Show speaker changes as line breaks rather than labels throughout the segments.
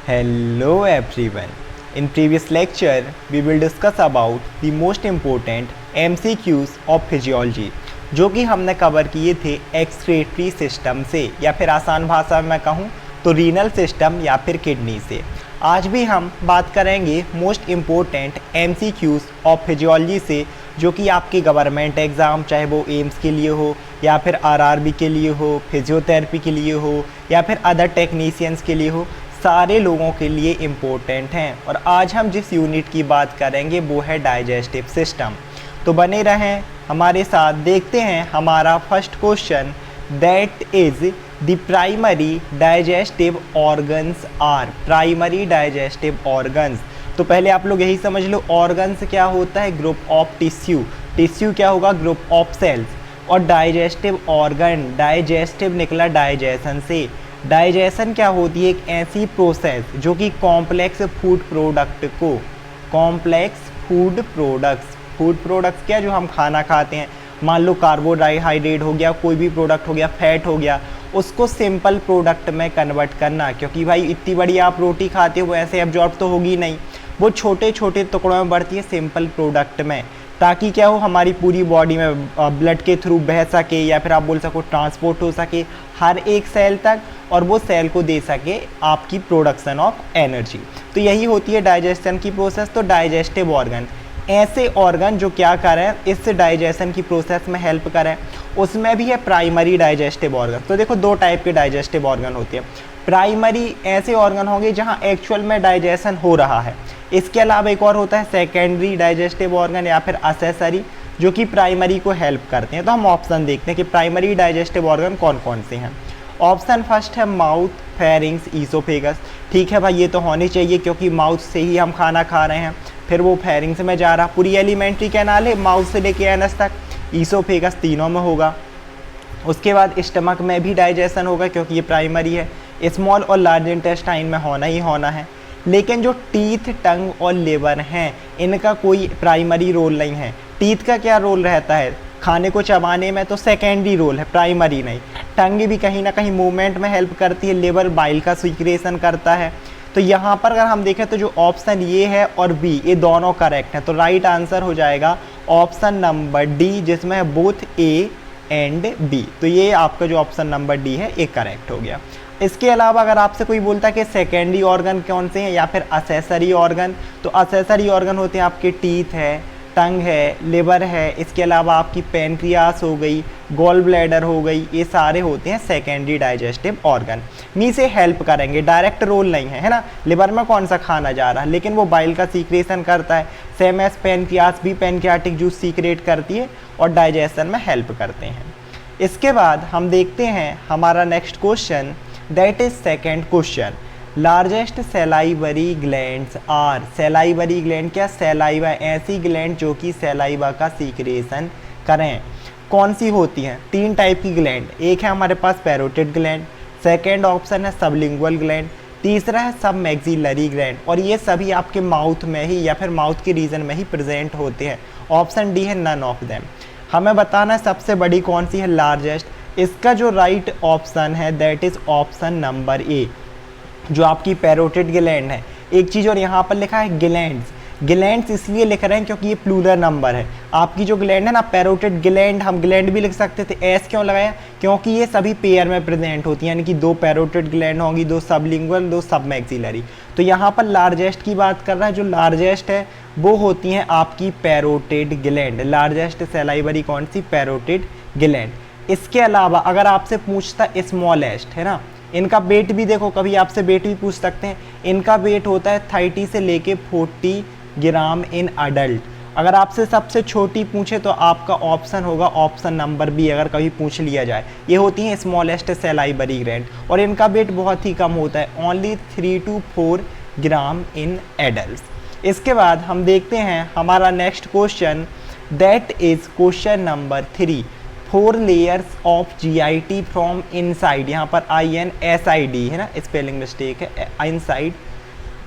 Hello everyone. In previous lecture, we will discuss about the most important MCQs of physiology जो कि हमने cover किए थे excretory system से या फिर आसान भाषा में कहूँ तो रीनल सिस्टम या फिर किडनी से। आज भी हम बात करेंगे most important MCQs of physiology से जो कि आपके गवर्नमेंट एग्ज़ाम चाहे वो एम्स के लिए हो या फिर आरआरबी के लिए हो, फिजियोथेरेपी के लिए हो या फिर अदर टेक्नीशियंस के लिए हो, सारे लोगों के लिए इम्पोर्टेंट हैं। और आज हम जिस यूनिट की बात करेंगे वो है डाइजेस्टिव सिस्टम। तो बने रहें हमारे साथ। देखते हैं हमारा first question, that is the primary digestive organs are. Primary digestive organs, तो पहले आप लोग यही समझ लो ऑर्गन्स क्या होता है, ग्रुप ऑफ टिश्यू। टिश्यू क्या होगा, ग्रुप ऑफ सेल्स। और डाइजेस्टिव ऑर्गन, डाइजेस्टिव निकला डाइजेशन से। डाइजेशन क्या होती है, एक ऐसी प्रोसेस जो कि कॉम्प्लेक्स फूड प्रोडक्ट को, कॉम्प्लेक्स फूड प्रोडक्ट्स क्या जो हम खाना खाते हैं, मान लो कार्बोहाइड्रेट हो गया, कोई भी प्रोडक्ट हो गया, फैट हो गया, उसको सिंपल प्रोडक्ट में कन्वर्ट करना। क्योंकि भाई इतनी बड़ी आप रोटी खाते हो वो ऐसे एब्जॉर्ब तो होगी नहीं, वो छोटे छोटे टुकड़ों में बढ़ती है सिंपल प्रोडक्ट में, ताकि क्या हो हमारी पूरी बॉडी में ब्लड के थ्रू बह सके या फिर आप बोल सको ट्रांसपोर्ट हो सके हर एक सेल तक, और वो सेल को दे सके आपकी प्रोडक्शन ऑफ एनर्जी। तो यही होती है डाइजेशन की प्रोसेस। तो डाइजेस्टिव ऑर्गन ऐसे ऑर्गन जो क्या करें, इस डाइजेशन की प्रोसेस में हेल्प करें, उसमें भी है प्राइमरी डाइजेस्टिव ऑर्गन। तो देखो दो टाइप के डाइजेस्टिव ऑर्गन होते हैं। प्राइमरी ऐसे ऑर्गन होंगे जहां एक्चुअल में डाइजेशन हो रहा है। इसके अलावा एक और होता है सेकेंडरी डाइजेस्टिव ऑर्गन या फिर असेसरी, जो कि प्राइमरी को हेल्प करते हैं। तो हम ऑप्शन देखते हैं कि प्राइमरी डाइजेस्टिव ऑर्गन कौन कौन से हैं। ऑप्शन फर्स्ट है माउथ, फेरिंग्स, ईसोफेगस। ठीक है भाई, ये तो होनी चाहिए क्योंकि माउथ से ही हम खाना खा रहे हैं, फिर वो फेरिंग्स में जा रहा, पूरी एलिमेंट्री कैनाल है माउथ से लेके एनस तक, ईसोफेगस तीनों में होगा। उसके बाद स्टमक में भी डाइजेशन होगा क्योंकि ये प्राइमरी है। स्मॉल और लार्ज इंटेस्टाइन में होना ही होना है। लेकिन जो टीथ, टंग और लिवर हैं इनका कोई प्राइमरी रोल नहीं है। टीथ का क्या रोल रहता है, खाने को चबाने में, तो सेकेंडरी रोल है, प्राइमरी नहीं। टंग भी कहीं ना कहीं मूवमेंट में हेल्प करती है, लिवर बाइल का सीक्रेशन करता है। तो यहाँ पर अगर हम देखें तो जो ऑप्शन ये है और बी, ये दोनों करेक्ट हैं। तो राइट आंसर हो जाएगा ऑप्शन नंबर डी, जिसमें है बोथ ए एंड बी। तो ये आपका जो ऑप्शन नंबर डी है ये करेक्ट हो गया। इसके अलावा अगर आपसे कोई बोलता है कि सेकेंडरी ऑर्गन कौन से हैं या फिर असेसरी ऑर्गन, तो असेसरी ऑर्गन होते हैं आपके टीथ है, टंग है, लिवर है, इसके अलावा आपकी पेनक्रियास हो गई, गॉल ब्लैडर हो गई, ये सारे होते हैं सेकेंडरी डाइजेस्टिव ऑर्गन। मी से हेल्प करेंगे, डायरेक्ट रोल नहीं है, है ना। लिवर में कौन सा खाना जा रहा है, लेकिन वो बाइल का सीक्रेशन करता है। सेम एज पेनक्रियास भी पैनक्रियाटिक जूस सीक्रेट करती है और डाइजेशन में हेल्प करते हैं। इसके बाद हम देखते हैं हमारा next question, that is second question, largest salivary glands are. Salivary gland क्या, सैलाइवा ऐसी ग्लैंड जो कि सैलाइवा का सीक्रेशन करें। कौन सी होती हैं, तीन टाइप की ग्लैंड, एक है हमारे पास पैरोटिड ग्लैंड, सेकेंड ऑप्शन है सबलिंगुअल ग्लैंड, तीसरा है सब मैक्सिलरी ग्लैंड। और ये सभी आपके माउथ में ही या फिर माउथ के रीजन में ही प्रेजेंट होते हैं। ऑप्शन डी है नन ऑफ देम। हमें बताना है सबसे बड़ी कौन सी है, लार्जेस्ट। इसका जो राइट ऑप्शन है that is option number A, जो आपकी पैरोटिड ग्लैंड है। एक चीज़ और यहाँ पर लिखा है ग्लैंड्स, ग्लैंड्स इसलिए लिख रहे हैं क्योंकि ये प्लूरल नंबर है। आपकी जो ग्लैंड है ना पैरोटिड ग्लैंड, हम ग्लैंड भी लिख सकते थे, एस क्यों लगाया, क्योंकि ये सभी पेयर में प्रेजेंट होती हैं, यानी कि दो पैरोटिड ग्लैंड होंगी, दो सबलिंगुअल, दो सब मैक्सिलरी। तो यहाँ पर लार्जेस्ट की बात कर रहा है, जो लार्जेस्ट है वो होती हैं आपकी पैरोटिड ग्लैंड। लार्जेस्ट सैलाइवरी कौन सी, पैरोटिड ग्लैंड। इसके अलावा अगर आपसे पूछता स्मॉलेस्ट, है ना, इनका वेट भी देखो, कभी आपसे वेट भी पूछ सकते हैं। इनका वेट होता है 30 से लेके 40 ग्राम इन अडल्ट। अगर आपसे सबसे छोटी पूछे तो आपका ऑप्शन होगा ऑप्शन नंबर बी, अगर कभी पूछ लिया जाए। ये होती हैं स्मॉलेस्ट सैलाइवरी ग्लैंड और इनका वेट बहुत ही कम होता है, only 3 to 4 gram in adult. इसके बाद हम देखते हैं हमारा next question, that is question number 3, 4 layers of GIT from inside. यहाँ पर INSID है ना, स्पेलिंग मिस्टेक है, इनसाइड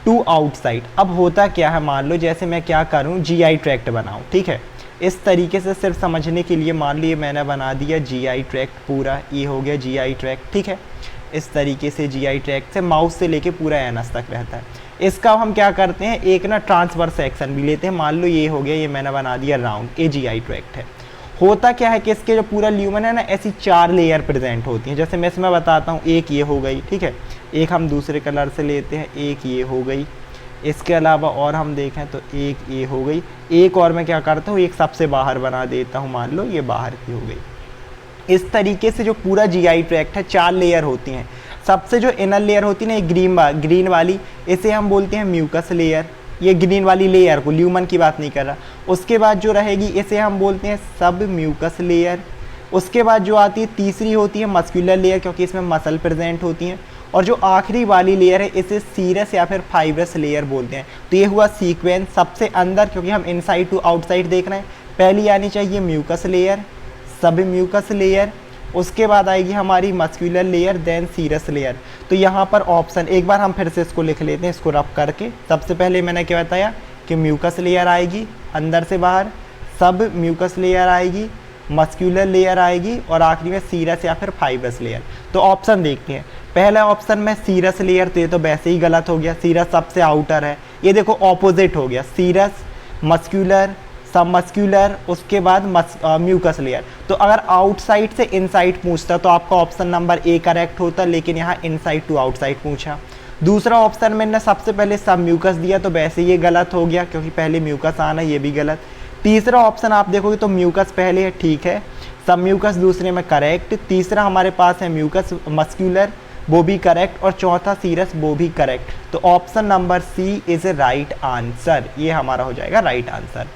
टू आउटसाइड। अब होता क्या है, मान लो जैसे मैं क्या करूँ, GI ट्रैक्ट बनाऊँ, ठीक है। इस तरीके से सिर्फ समझने के लिए मान लीजिए मैंने बना दिया जीआई ट्रैक्ट पूरा, ये हो गया जीआई ट्रैक्ट, ठीक है। इस तरीके से जीआई ट्रैक्ट से माउस से लेके पूरा एनस तक रहता है। इसका हम क्या करते हैं, एक ना ट्रांसफर सेक्शन भी लेते हैं। मान लो ये हो गया, ये मैंने बना दिया राउंड, ये जीआई ट्रैक्ट है। होता क्या है कि इसके जो पूरा ल्यूमन है ना, ऐसी 4 लेयर प्रेजेंट होती हैं। जैसे मैं इसमें बताता हूँ, एक ये हो गई, ठीक है, एक हम दूसरे कलर से लेते हैं, एक ये हो गई। इसके अलावा और हम देखें तो एक ये हो गई, एक और मैं क्या करता हूँ, एक सबसे बाहर बना देता हूँ, मान लो ये बाहर की हो गई। इस तरीके से जो पूरा जीआई ट्रैक्ट है 4 लेयर होती हैं। सबसे जो इनर लेयर होती है ना, एक ग्रीन वाली, इसे हम बोलते हैं म्यूकस लेयर। ये ग्रीन वाली लेयर को, ल्यूमन की बात नहीं कर रहा। उसके बाद जो रहेगी इसे हम बोलते हैं सब म्यूकस लेयर। उसके बाद जो आती है तीसरी होती है मस्कुलर लेयर, क्योंकि इसमें मसल प्रेजेंट होती हैं। और जो आखिरी वाली लेयर है इसे सीरस या फिर फाइब्रस लेयर बोलते हैं। तो ये हुआ सीक्वेंस, सबसे अंदर, क्योंकि हम इनसाइड टू आउटसाइड देख रहे हैं, पहली आनी चाहिए म्यूकस लेयर, सब म्यूकस लेयर, उसके बाद आएगी हमारी muscular layer, then serous layer. तो यहाँ पर ऑप्शन, एक बार हम फिर से इसको लिख लेते हैं, इसको रब करके। सबसे पहले मैंने क्या बताया कि म्यूकस लेयर आएगी अंदर से बाहर, सब म्यूकस लेयर आएगी, मस्कुलर लेयर आएगी, और आखिरी में सीरस या फिर फाइब्रस लेयर। तो ऑप्शन देखते हैं। पहला ऑप्शन में सीरस लेयर, तो ये तो वैसे ही गलत हो गया, सीरस सबसे आउटर है। ये देखो ऑपोजिट हो गया, सीरस, मस्कुलर, सब मस्कुलर, उसके बाद म्यूकस लेयर। तो अगर आउटसाइड से इनसाइड पूछता तो आपका ऑप्शन नंबर ए करेक्ट होता, लेकिन यहाँ इनसाइड टू आउटसाइड पूछा। दूसरा ऑप्शन मैंने सबसे पहले सब म्यूकस दिया, तो वैसे ये गलत हो गया, क्योंकि पहले म्यूकस आना, ये भी गलत। तीसरा ऑप्शन आप देखोगे तो म्यूकस पहले है, ठीक है, सब म्यूकस दूसरे में करेक्ट। तीसरा हमारे पास है म्यूकस मस्कुलर, वो भी करेक्ट, और चौथा सीरस, वो भी करेक्ट। तो option number C is a right answer, ये हमारा हो जाएगा राइट आंसर।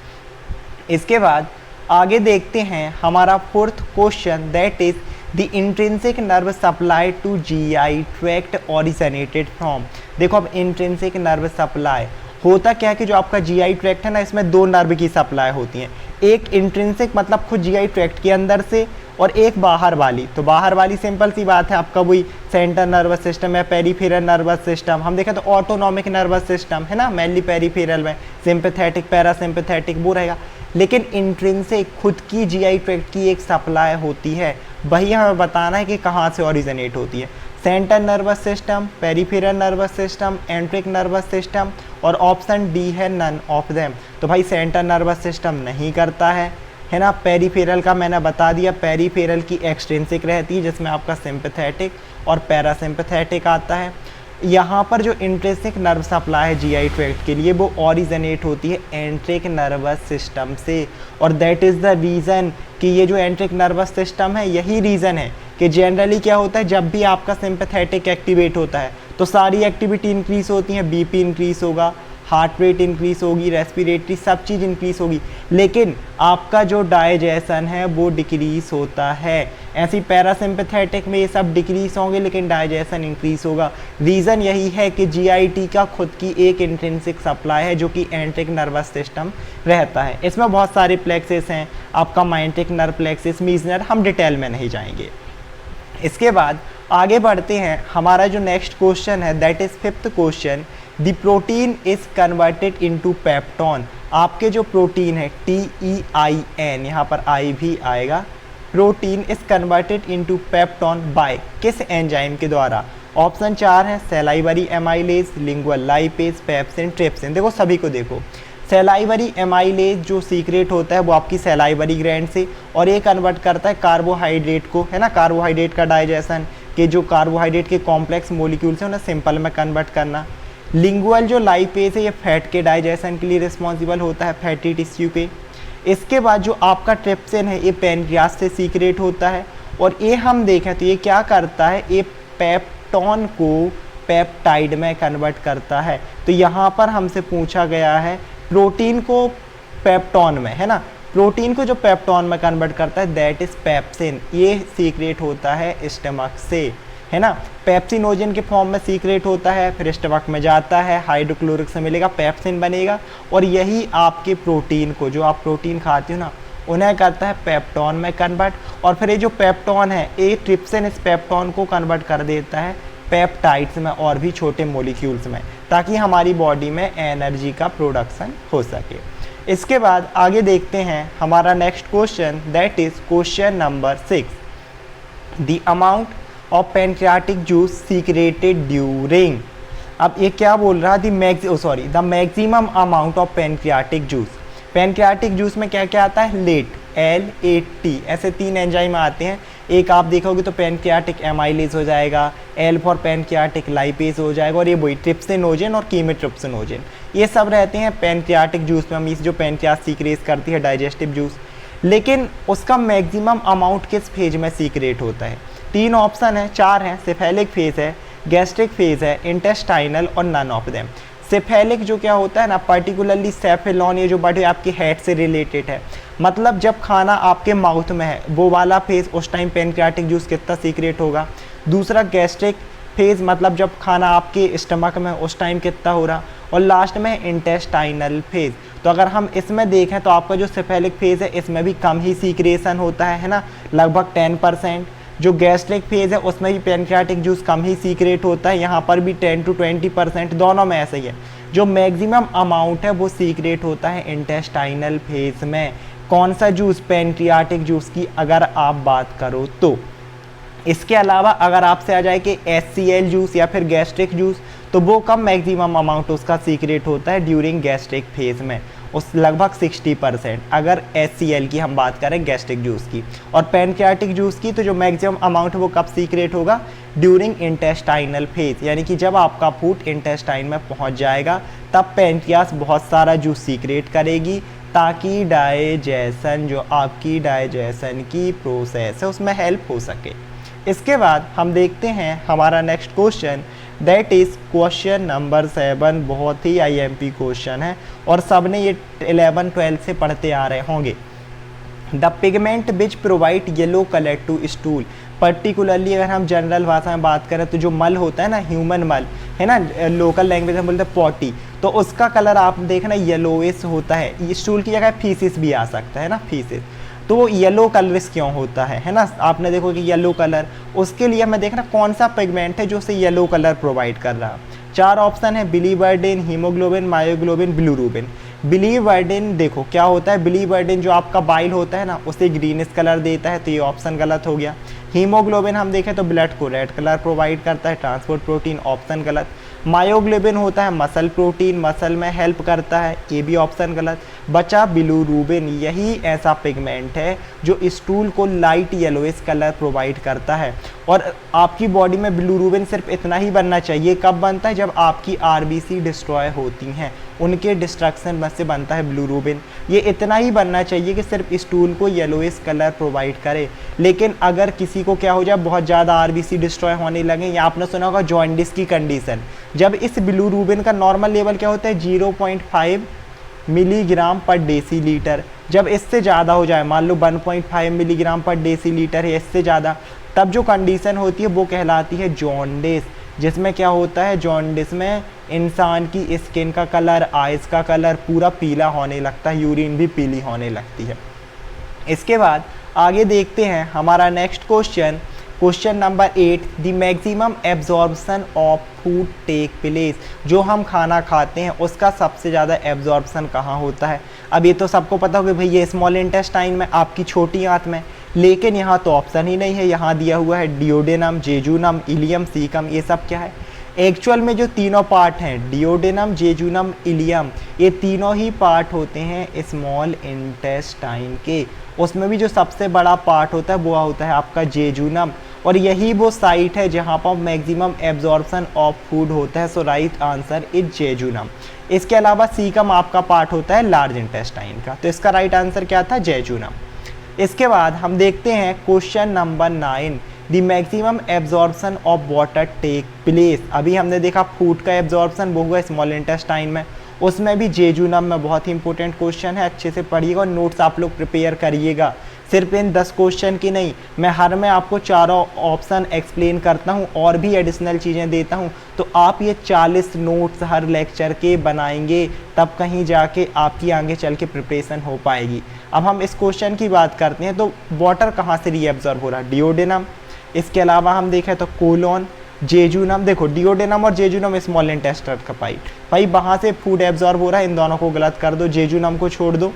इसके बाद आगे देखते हैं हमारा fourth question, that is the intrinsic nerve supply to GI tract originated from. देखो अब इंट्रिंसिक नर्व सप्लाई होता क्या है कि जो आपका जीआई ट्रैक्ट है ना, इसमें 2 नर्व की सप्लाई होती हैं। एक इंट्रिंसिक मतलब खुद जीआई ट्रैक्ट के अंदर से, और एक बाहर वाली। तो बाहर वाली सिंपल सी बात है, आपका वही सेंट्रल नर्वस सिस्टम या पेरिफेरल नर्वस सिस्टम। हम देखें तो ऑटोनॉमिक नर्वस सिस्टम है ना, मेनली पेरिफेरल में, सिंपैथेटिक, पैरासिम्पैथेटिक वो रहेगा। लेकिन इंट्रिंसिक खुद की जीआई ट्रैक्ट की एक सप्लाई होती है, वही हमें बताना है कि कहाँ से ओरिजिनेट होती है। Central nervous system, peripheral nervous system, एंट्रिक nervous system, और ऑप्शन डी है नन ऑफ देम। तो भाई सेंट्रल नर्वस सिस्टम नहीं करता है ना। पेरिफेरल का मैंने बता दिया, पेरिफेरल की एक्सट्रिंसिक रहती है, जिसमें आपका सिंपैथेटिक और पैरासिम्पैथेटिक आता है। यहाँ पर जो इंट्रिंसिक नर्व सप्लाई है जीआई ट्रैक्ट के लिए, वो ओरिजिनेट होती है एंट्रिक नर्वस सिस्टम से। और दैट इज़ द रीज़न कि ये जो एंट्रिक नर्वस सिस्टम है, यही रीज़न है कि जनरली क्या होता है, जब भी आपका सिंपैथेटिक एक्टिवेट होता है तो सारी एक्टिविटी इंक्रीज़ होती है, बीपी इंक्रीज़ होगा, हार्ट रेट इंक्रीज़ होगी, रेस्पिरेटरी सब चीज़ इंक्रीज़ होगी, लेकिन आपका जो डाइजेशन है वो डिक्रीज़ होता है। ऐसी पैरासिम्पैथेटिक में ये सब डिक्रीज़ होंगे, लेकिन डाइजेशन इंक्रीज़ होगा। रीज़न यही है कि जीआईटी का खुद की एक इंट्रिंसिक सप्लाई है, जो कि एंट्रिक नर्वस सिस्टम रहता है। इसमें बहुत सारे प्लेक्सेस हैं, आपका माइंट्रिक नर्व प्लेक्सिस, मीजनर, हम डिटेल में नहीं जाएंगे। इसके बाद आगे बढ़ते हैं, हमारा जो नेक्स्ट क्वेश्चन है, that is fifth question, the protein is converted into peptone. आपके जो प्रोटीन है, TEIN, यहाँ पर आई भी आएगा, protein is converted into peptone by किस एंजाइम के द्वारा। ऑप्शन 4 है, salivary amylase, lingual lipase, pepsin, trypsin. देखो सभी को देखो, सेलाइवरी एमाइलेज जो सीक्रेट होता है वो आपकी सेलाइवरी ग्लैंड से, और ये कन्वर्ट करता है कार्बोहाइड्रेट को, है ना, कार्बोहाइड्रेट का डाइजेशन, के जो कार्बोहाइड्रेट के कॉम्प्लेक्स मोलिक्यूल्स हैं उन्हें सिंपल में कन्वर्ट करना। लिंगुअल जो लाइपेज है, ये फैट के डाइजेशन के लिए रिस्पॉन्सिबल होता है, फैटी टिश्यू के। इसके बाद जो आपका ट्रिप्सिन है, ये पैनक्रियास से सीक्रेट होता है, और ये हम देखें तो ये क्या करता है, ये पेप्टोन को पेप्टाइड में कन्वर्ट करता है। तो यहाँ पर हमसे पूछा गया है प्रोटीन को पेप्टोन में, है ना, प्रोटीन को जो पेप्टोन में कन्वर्ट करता है दैट इज़ पेप्सिन। ये सीक्रेट होता है स्टमक से, है ना, पेप्सिनोजन के फॉर्म में सीक्रेट होता है, फिर स्टमक में जाता है, हाइड्रोक्लोरिक से मिलेगा, पेप्सिन बनेगा, और यही आपके प्रोटीन को, जो आप प्रोटीन खाते हो ना, उन्हें करता है पेप्टोन में कन्वर्ट। और फिर ये जो पेप्टोन है, ये ट्रिप्सिन इस पेप्टोन को कन्वर्ट कर देता है पेप्टाइड्स में और भी छोटे मॉलिक्यूल्स में, ताकि हमारी बॉडी में एनर्जी का प्रोडक्शन हो सके। इसके बाद आगे देखते हैं हमारा next question, that is question number 6, the amount of pancreatic juice secreted during. अब ये क्या बोल रहा है, the maximum amount of pancreatic juice. Pancreatic juice में क्या क्या आता है, लेट, L8T, ऐसे 3 एंजाइम आते हैं। एक आप देखोगे तो पैनक्रियाटिक एमाइलेज हो जाएगा, L फॉर पैनक्रियाटिक लाइपेज हो जाएगा, और ये वही ट्रिप्सिनोजेन और कीमेट्रिप्सिनोजेन, ये सब रहते हैं पैनक्रियाटिक जूस में। हम जो पैनक्रियास सीक्रेट करती है डाइजेस्टिव जूस, लेकिन उसका मैक्सिमम अमाउंट किस फेज में सीक्रेट होता है। 3 ऑप्शन है, 4 हैं, सेफेलिक फेज है, गैस्ट्रिक फेज है, इंटेस्टाइनल और नन ऑफ देम। सेफेलिक जो क्या होता है ना, पर्टिकुलरली सेफेलॉन, ये जो बड़े आपके हेड से रिलेटेड है, मतलब जब खाना आपके माउथ में है वो वाला फेज, उस टाइम पैनक्रियाटिक जूस कितना सीक्रेट होगा। दूसरा गैस्ट्रिक फेज, मतलब जब खाना आपके स्टमक में उस टाइम कितना हो रहा। और लास्ट में इंटेस्टाइनल फेज। तो अगर हम इसमें देखें तो आपका जो सेफेलिक फेज है इसमें भी कम ही सीक्रेशन होता है ना, लगभग 10%। जो गैस्ट्रिक फेज है उसमें भी पैनक्रियाटिक जूस कम ही सीक्रेट होता है, यहाँ पर भी 10 to 20%, दोनों में ऐसा ही है। जो मैक्सिमम अमाउंट है वो सीक्रेट होता है इंटेस्टाइनल फेज में। कौन सा जूस, पैनक्रियाटिक जूस की अगर आप बात करो तो। इसके अलावा अगर आपसे आ जाए कि HCl जूस या फिर गैस्ट्रिक जूस, तो वो कम मैक्सिमम अमाउंट उसका सीक्रेट होता है ड्यूरिंग गैस्ट्रिक फेज में, उस लगभग 60%। अगर HCl की हम बात करें गैस्ट्रिक जूस की, और पैनक्रियाटिक जूस की, तो जो मैक्सिमम अमाउंट है वो कब सीक्रेट होगा, ड्यूरिंग इंटेस्टाइनल फेज, यानी कि जब आपका फूड इंटेस्टाइन में पहुंच जाएगा तब पैनक्रियास बहुत सारा जूस सीक्रेट करेगी, ताकि डाइजेशन, जो आपकी डाइजेशन की प्रोसेस है उसमें हेल्प हो सके। इसके बाद हम देखते हैं हमारा next question, that is question number 7। बहुत ही IMP क्वेश्चन है और सब ने ये 11-12 से पढ़ते आ रहे होंगे। The pigment which provide yellow colour to stool, particularly अगर हम जनरल भाषा में बात करें तो जो मल होता है ना, ह्यूमन मल है ना, लोकल लैंग्वेज में बोलते हैं पॉटी, तो उसका कलर आप देखना येलोइश होता है। स्टूल की जगह फीसिस भी आ सकता है ना, फीसिस, तो वो येलो कलरिश क्यों होता है ना, आपने देखो कि येलो कलर, उसके लिए हमें देखना कौन सा पिगमेंट है जो उसे येलो कलर प्रोवाइड कर रहा। 4 ऑप्शन है, biliverdin, haemoglobin, myoglobin, bilirubin. Biliverdin देखो क्या होता है, बिलीवर्डिन जो आपका बाइल होता है ना उसे ग्रीनिश कलर देता है, तो ये ऑप्शन गलत हो गया। हीमोग्लोबिन हम देखें तो ब्लड को रेड कलर प्रोवाइड करता है, ट्रांसपोर्ट प्रोटीन, ऑप्शन गलत। मायोग्लोबिन होता है मसल प्रोटीन, मसल में हेल्प करता है, ये भी ऑप्शन गलत। बचा बिलिरुबिन, यही ऐसा पिगमेंट है जो स्टूल को लाइट येलोइश कलर प्रोवाइड करता है। और आपकी बॉडी में बिलिरुबिन सिर्फ इतना ही बनना चाहिए, कब बनता है, जब आपकी RBC डिस्ट्रॉय होती हैं, उनके डिस्ट्रक्शन में से बनता है बिलिरुबिन। ये इतना ही बनना चाहिए कि सिर्फ स्टूल को येलोइश कलर प्रोवाइड करे। लेकिन अगर किसी को क्या हो जाए, बहुत ज़्यादा RBC डिस्ट्रॉय होने लगे, या आपने सुना होगा जॉन्डिस की कंडीशन, जब इस बिलिरुबिन का नॉर्मल लेवल क्या होता है 0.5 मिलीग्राम पर डेसीलीटर, जब इससे ज़्यादा हो जाए, मान लो 1.5 मिलीग्राम पर डेसीलीटर है, इससे ज़्यादा, तब जो कंडीशन होती है वो कहलाती है जॉन्डिस। जिसमें क्या होता है, जॉन्डिस में इंसान की स्किन का कलर, आइज़ का कलर पूरा पीला होने लगता है, यूरिन भी पीली होने लगती है। इसके बाद आगे देखते हैं हमारा next question, question number 8, the maximum absorption of food take place. जो हम खाना खाते हैं उसका सबसे ज़्यादा एब्जॉर्प्शन कहाँ होता है। अब ये तो सबको पता होगा भाई, ये स्मॉल इंटेस्टाइन में, आपकी छोटी आंत में, लेकिन यहाँ तो ऑप्शन ही नहीं है। यहाँ दिया हुआ है डियोडेनम, जेजुनम, इलियम, सीकम, ये सब क्या है। एक्चुअल में जो तीनों पार्ट हैं, डियोडेनम, जेजुनम, इलियम, ये तीनों ही पार्ट होते हैं स्मॉल इंटेस्टाइन के। उसमें भी जो सबसे बड़ा पार्ट होता है वो होता है आपका जेजुनम, और यही वो साइट है जहाँ पर मैक्सिमम एब्जॉर्प्शन ऑफ फूड होता है। सो राइट आंसर इज जेजुनम। इसके अलावा सीकम आपका पार्ट होता है लार्ज इंटेस्टाइन का, तो इसका राइट आंसर क्या था, जेजुनम। इसके बाद हम देखते हैं question number 9, the maximum absorption of water take place. अभी हमने देखा फूड का एब्जॉर्प्शन वो हुआ स्मॉल इंटेस्टाइन में, उसमें भी जेजुनम में। बहुत ही इंपॉर्टेंट क्वेश्चन है, अच्छे से पढ़िएगा और नोट्स आप लोग प्रिपेयर करिएगा, सिर्फ इन 10 क्वेश्चन की नहीं। मैं हर में आपको चारों ऑप्शन एक्सप्लेन करता हूँ और भी एडिशनल चीज़ें देता हूँ, तो आप ये 40 नोट्स हर लेक्चर के बनाएंगे, तब कहीं जाके आपकी आगे चल के प्रिपरेशन हो पाएगी। अब हम इस क्वेश्चन की बात करते हैं, तो वाटर कहाँ से रीएब्जॉर्ब हो रहा है, डियोडेनम। इसके अलावा हम देखें तो कोलोन, जेजुनम, देखो डिओडेनम और जेजुनम स्मॉल इंटेस्टाइन का पाइप, भाई वहाँ से फूड एब्जॉर्ब हो रहा है, इन दोनों को गलत कर दो, जेजुनम को छोड़ दो,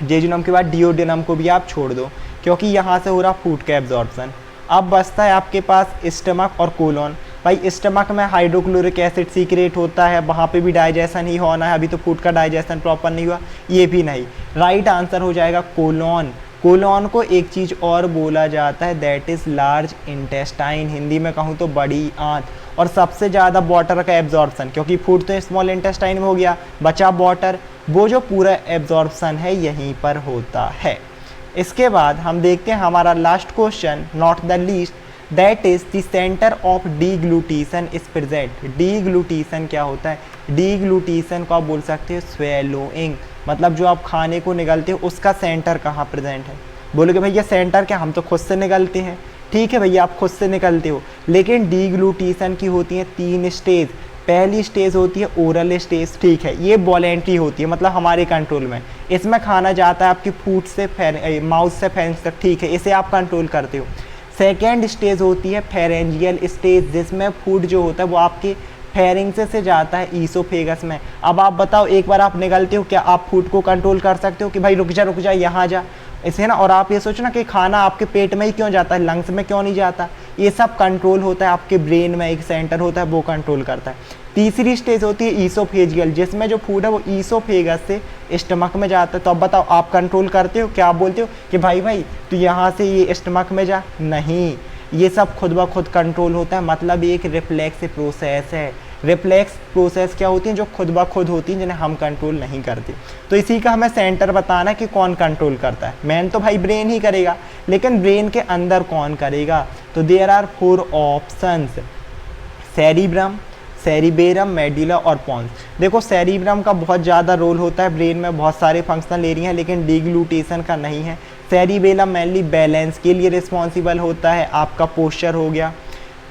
जेजुनम के बाद डिओडेनम को भी आप छोड़ दो, क्योंकि यहाँ से हो रहा फूड का एब्जॉर्प्शन। अब बचता है आपके पास स्टमक और कोलोन। भाई स्टमक में हाइड्रोक्लोरिक एसिड सीक्रेट होता है, वहाँ पे भी डाइजेशन ही होना है, अभी तो फूड का डाइजेशन प्रॉपर नहीं हुआ, ये भी नहीं। राइट आंसर हो जाएगा कोलोन। कोलोन को एक चीज़ और बोला जाता है, that is large intestine, Hindi में कहूँ तो बड़ी आंत। और सबसे ज़्यादा वाटर का एब्जॉर्प्शन, क्योंकि फूड तो स्मॉल इंटेस्टाइन में हो गया, बचा वाटर, वो जो पूरा एब्जॉर्प्शन है यहीं पर होता है। इसके बाद हम देखते हैं हमारा last question, not the least, that is the center of deglutition is present. Deglutition क्या होता है? डीग्लूटीसन को आप बोल सकते हो स्वेलोइंग, मतलब जो आप खाने को निगलते हो उसका सेंटर कहाँ प्रेजेंट है। बोलोगे भैया सेंटर क्या, हम तो खुद से निगलते हैं। ठीक है भैया, आप खुद से निकलते हो, लेकिन डीग्लूटीसन की होती है 3 स्टेज। पहली स्टेज होती है ओरल स्टेज, ठीक है, ये वॉलेंट्री होती है, मतलब हमारे कंट्रोल में। इसमें खाना जाता है आपकी फूड से माउथ से फेरेंक्स तक, ठीक है, इसे आप कंट्रोल करते हो। सेकेंड स्टेज होती है फेरेंजियल स्टेज, जिसमें फूड जो होता है वो आपके फेरिंग्स से जाता है ईसोफेगस में। अब आप बताओ, एक बार आप निगलते हो, क्या आप फूड को कंट्रोल कर सकते हो कि भाई रुक जा यहाँ जा, इसे ना। और आप ये सोचो ना कि खाना आपके पेट में ही क्यों जाता है, लंग्स में क्यों नहीं जाता। ये सब कंट्रोल होता है आपके ब्रेन में, एक सेंटर होता है वो कंट्रोल करता है। तीसरी स्टेज होती है ईसोफेजियल, जिसमें जो फूड है वो ईसोफेगस से स्टमक में जाता है। तो अब बताओ, आप कंट्रोल करते हो? क्या आप बोलते हो कि भाई तो यहाँ से ये स्टमक में जा? नहीं, ये सब खुद ब खुद कंट्रोल होता है, मतलब ये एक रिफ्लेक्स प्रोसेस है। रिफ्लेक्स प्रोसेस क्या होती हैं? जो खुद ब खुद होती हैं, जिन्हें हम कंट्रोल नहीं करते। तो इसी का हमें सेंटर बताना है कि कौन कंट्रोल करता है। मेन तो भाई ब्रेन ही करेगा, लेकिन ब्रेन के अंदर कौन करेगा? तो there are 4 options, cerebrum, cerebellum, medulla और पॉन्स। देखो सेरिब्रम का बहुत ज़्यादा रोल होता है ब्रेन में, बहुत सारे फंक्शनल एरिया हैं, लेकिन डीग्लूटेशन का नहीं है। सेरिबेलम मेनली बैलेंस के लिए रिस्पॉन्सिबल होता है, आपका पोस्चर हो गया।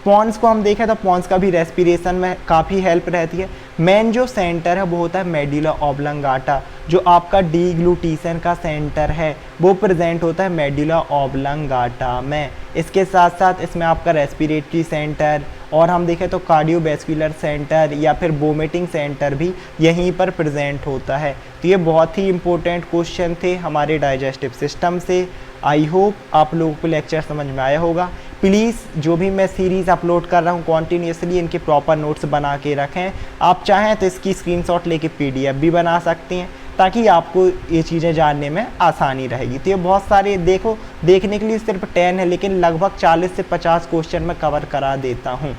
पॉन्स को हम देखें तो पॉन्स का भी रेस्पिरेशन में काफ़ी हेल्प रहती है। मेन जो सेंटर है वो होता है मेडुला ऑब्लंगाटा, जो आपका डीग्लूटीसन का सेंटर है वो प्रेजेंट होता है मेडुला ऑब्लंगाटा में। इसके साथ साथ इसमें आपका रेस्पिरेटरी सेंटर, और हम देखें तो कार्डियोवैस्कुलर सेंटर या फिर वोमिटिंग सेंटर भी यहीं पर प्रेजेंट होता है। तो ये बहुत ही इंपॉर्टेंट क्वेश्चन थे हमारे डाइजेस्टिव सिस्टम से। आई होप आप लोगों को लेक्चर समझ में आया होगा। प्लीज़ जो भी मैं सीरीज़ अपलोड कर रहा हूँ कॉन्टीन्यूसली इनके प्रॉपर नोट्स बना के रखें। आप चाहें तो इसकी स्क्रीनशॉट लेके PDF भी बना सकते हैं, ताकि आपको ये चीज़ें जानने में आसानी रहेगी। तो ये बहुत सारे देखने के लिए सिर्फ 10 है, लेकिन लगभग 40 से 50 क्वेश्चन मैं कवर करा देता हूँ।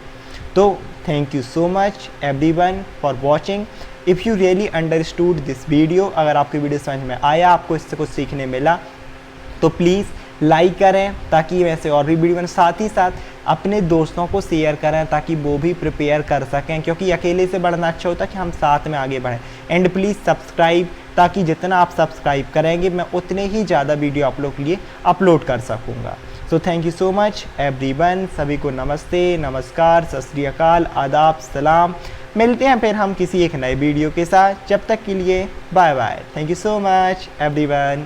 तो thank you so much everyone for watching. If you really understood this video, अगर आपकी वीडियो समझ में आया, आपको इससे कुछ सीखने मिला, तो प्लीज़ लाइक करें ताकि वैसे और भी वीडियो बने। साथ ही साथ अपने दोस्तों को शेयर करें ताकि वो भी प्रिपेयर कर सकें, क्योंकि अकेले से बढ़ना अच्छा होता है कि हम साथ में आगे बढ़ें। एंड प्लीज़ सब्सक्राइब, ताकि जितना आप सब्सक्राइब करेंगे मैं उतने ही ज़्यादा वीडियो आप लोग के लिए अपलोड कर सकूँगा। So thank you so much everyone. सभी को नमस्ते, नमस्कार, सत श्री अकाल, आदाब, सलाम। मिलते हैं फिर हम किसी एक नए वीडियो के साथ। जब तक के लिए bye bye. Thank you so much everyone.